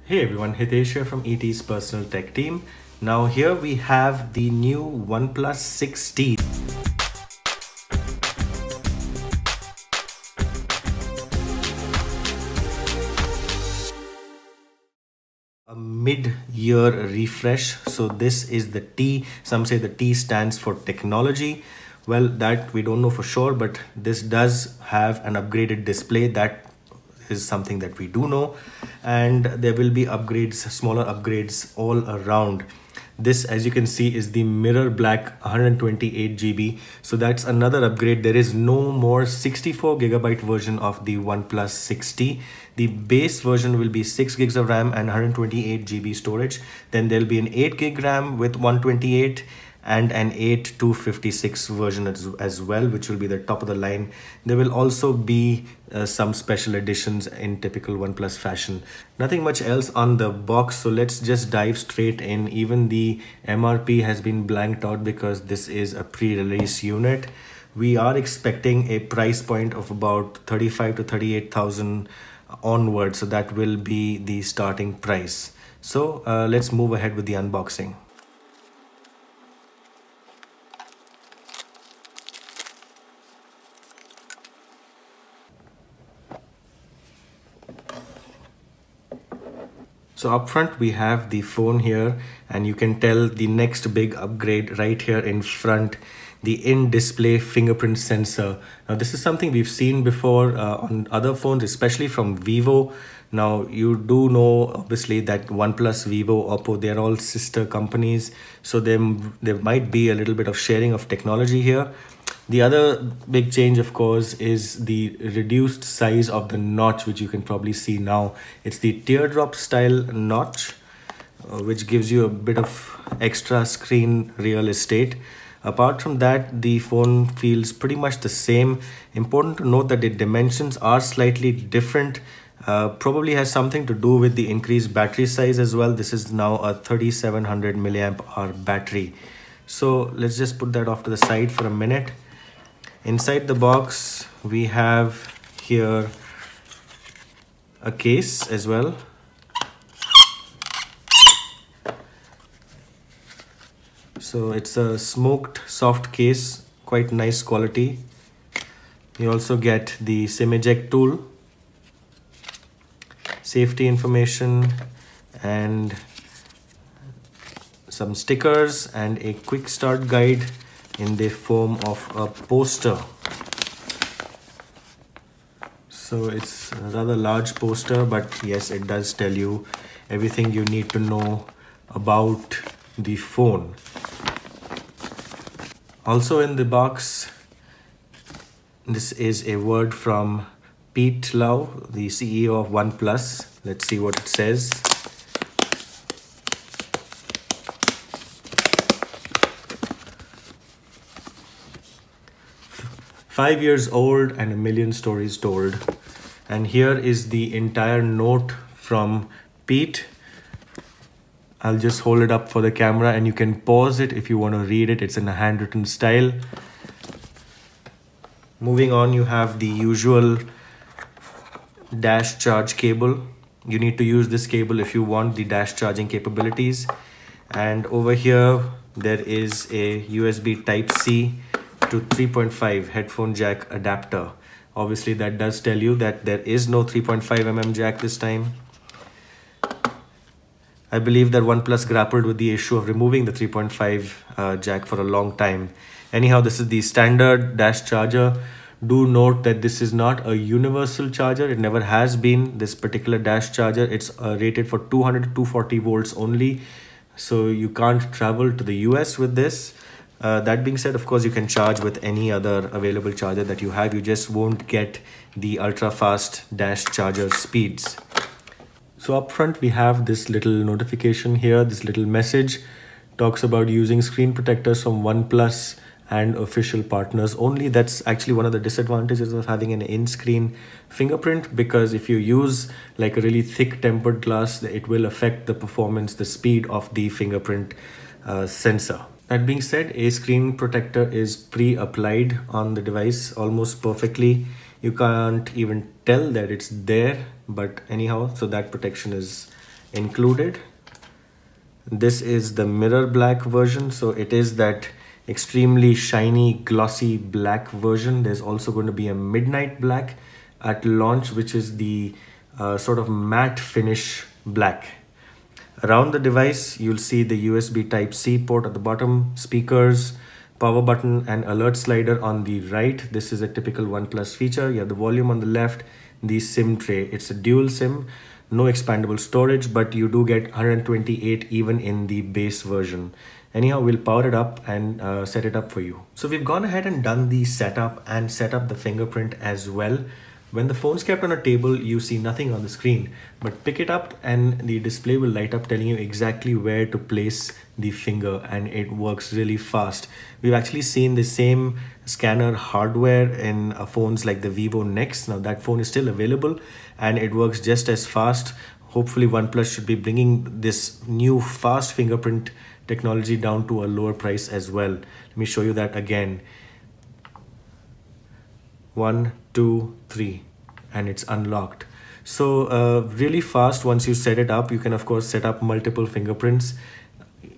Hey everyone, Hitesh here from ET's personal tech team. Now here we have the new OnePlus 6T. A mid-year refresh. So this is the T. Some say the T stands for technology. Well, that we don't know for sure, but this does have an upgraded display. That is something that we do know, and there will be upgrades, smaller upgrades all around. This, as you can see, is the mirror black 128 GB. So that's another upgrade. There is no more 64 gigabyte version of the OnePlus 6T. The base version will be 6 gigs of RAM and 128 GB storage. Then there'll be an 8 gig RAM with 128 and an 8256 version as well, which will be the top of the line. There will also be some special editions in typical OnePlus fashion. Nothing much else on the box, so let's just dive straight in. Even the MRP has been blanked out because this is a pre-release unit. We are expecting a price point of about 35 to 38,000 onwards, so that will be the starting price. So let's move ahead with the unboxing. So up front we have the phone here, and you can tell the next big upgrade right here in front, the in-display fingerprint sensor. Now this is something we've seen before on other phones, especially from Vivo. Now you do know obviously that OnePlus, Vivo, Oppo, they're all sister companies. So there might be a little bit of sharing of technology here. The other big change, of course, is the reduced size of the notch, which you can probably see now. It's the teardrop style notch, which gives you a bit of extra screen real estate. Apart from that, the phone feels pretty much the same. Important to note that the dimensions are slightly different. Probably has something to do with the increased battery size as well. This is now a 3700 milliamp hour battery. So let's just put that off to the side for a minute. Inside the box, we have here a case as well. So it's a smoked soft case, quite nice quality. You also get the SIM eject tool, safety information, and some stickers and a quick start guide in the form of a poster. So it's a rather large poster, but yes, it does tell you everything you need to know about the phone. Also in the box, this is a word from Pete Lau, the CEO of OnePlus. Let's see what it says. "5 years old and a million stories told." And here is the entire note from Pete. I'll just hold it up for the camera and you can pause it if you want to read it. It's in a handwritten style. Moving on, you have the usual dash charge cable. You need to use this cable if you want the dash charging capabilities. And over here, there is a USB Type-C to 3.5 headphone jack adapter. Obviously that does tell you that there is no 3.5 jack this time. I believe that OnePlus grappled with the issue of removing the 3.5 jack for a long time. Anyhow, this is the standard dash charger. Do note that this is not a universal charger. It never has been. This particular dash charger, it's rated for 200 to 240 volts only. So you can't travel to the US with this. That being said, of course, you can charge with any other available charger that you have. You just won't get the ultra fast dash charger speeds. So up front, we have this little notification here. This little message talks about using screen protectors from OnePlus and official partners only. That's actually one of the disadvantages of having an in-screen fingerprint, because if you use like a really thick tempered glass, it will affect the performance, the speed of the fingerprint sensor. That being said, a screen protector is pre-applied on the device almost perfectly. You can't even tell that it's there, but anyhow, so that protection is included. This is the mirror black version, so it is that extremely shiny glossy black version. There's also going to be a midnight black at launch, which is the sort of matte finish black. Around the device, you'll see the USB Type-C port at the bottom, speakers, power button and alert slider on the right. This is a typical OnePlus feature. You have the volume on the left, the SIM tray. It's a dual SIM, no expandable storage, but you do get 128 even in the base version. Anyhow, we'll power it up and set it up for you. So we've gone ahead and done the setup and set up the fingerprint as well. When the phone's kept on a table, you see nothing on the screen, but pick it up and the display will light up telling you exactly where to place the finger, and it works really fast. We've actually seen the same scanner hardware in phones like the Vivo Nex. Now that phone is still available and it works just as fast. Hopefully OnePlus should be bringing this new fast fingerprint technology down to a lower price as well. Let me show you that again. 1, 2, 3, and it's unlocked. So really fast. Once you set it up, you can of course set up multiple fingerprints.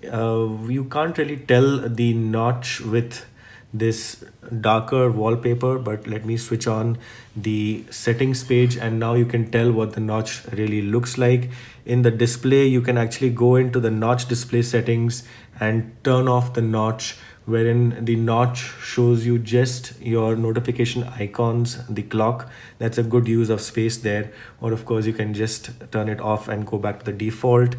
You can't really tell the notch with this darker wallpaper, but let me switch on the settings page and now you can tell what the notch really looks like. In the display, you can actually go into the notch display settings and turn off the notch, wherein the notch shows you just your notification icons, the clock. That's a good use of space there. Or of course you can just turn it off and go back to the default.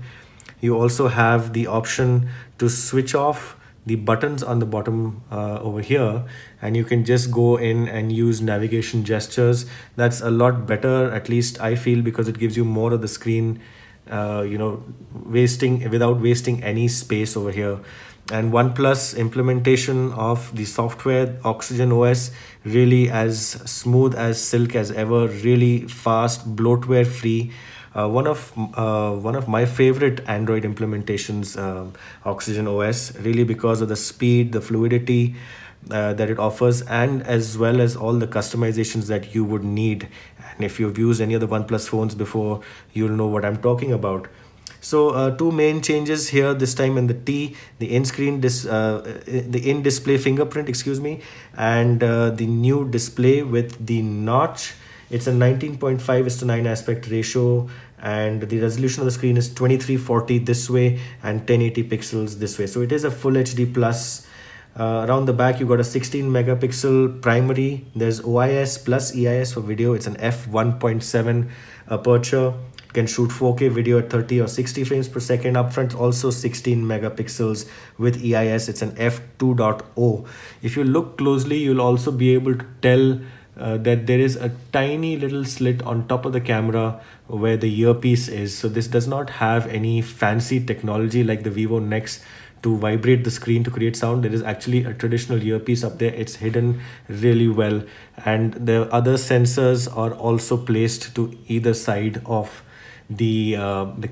You also have the option to switch off the buttons on the bottom over here, and you can just go in and use navigation gestures. That's a lot better, at least I feel, because it gives you more of the screen, without wasting any space over here. And OnePlus implementation of the software Oxygen OS, really as smooth as silk as ever, really fast, bloatware free. One of my favorite Android implementations, Oxygen OS, really because of the speed, the fluidity that it offers, and as well as all the customizations that you would need. And if you've used any of the OnePlus phones before, you'll know what I'm talking about. So two main changes here this time in the T, the in-display fingerprint, and the new display with the notch. It's a 19.5:9 aspect ratio, and the resolution of the screen is 2340 this way and 1080 pixels this way. So it is a full HD plus. Around the back, you got a 16 megapixel primary. There's OIS plus EIS for video. It's an f1.7 aperture. You can shoot 4K video at 30 or 60 frames per second. Up front, also 16 megapixels with EIS. It's an f2.0. If you look closely, you'll also be able to tell that there is a tiny little slit on top of the camera where the earpiece is. So this does not have any fancy technology like the Vivo Nex to vibrate the screen to create sound. There is actually a traditional earpiece up there. It's hidden really well, and the other sensors are also placed to either side of the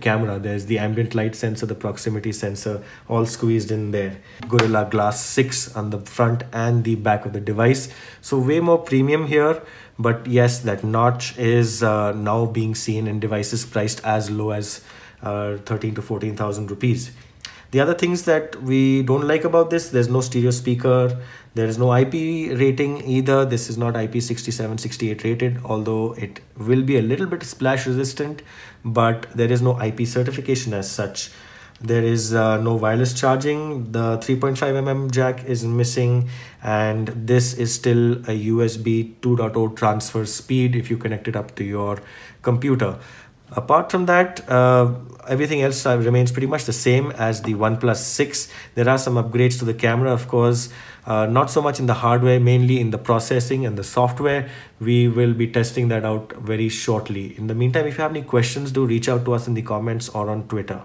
camera. There's the ambient light sensor, the proximity sensor, all squeezed in there. Gorilla Glass 6 on the front and the back of the device. So way more premium here, but yes, that notch is now being seen in devices priced as low as 13 to 14,000 rupees. The other things that we don't like about this, there's no stereo speaker, there is no IP rating either. This is not IP67, 68 rated, although it will be a little bit splash resistant, but there is no IP certification as such. There is no wireless charging. The 3.5mm jack is missing, and this is still a USB 2.0 transfer speed if you connect it up to your computer. Apart from that, everything else remains pretty much the same as the OnePlus 6. There are some upgrades to the camera, of course, not so much in the hardware, mainly in the processing and the software. We will be testing that out very shortly. In the meantime, if you have any questions, do reach out to us in the comments or on Twitter.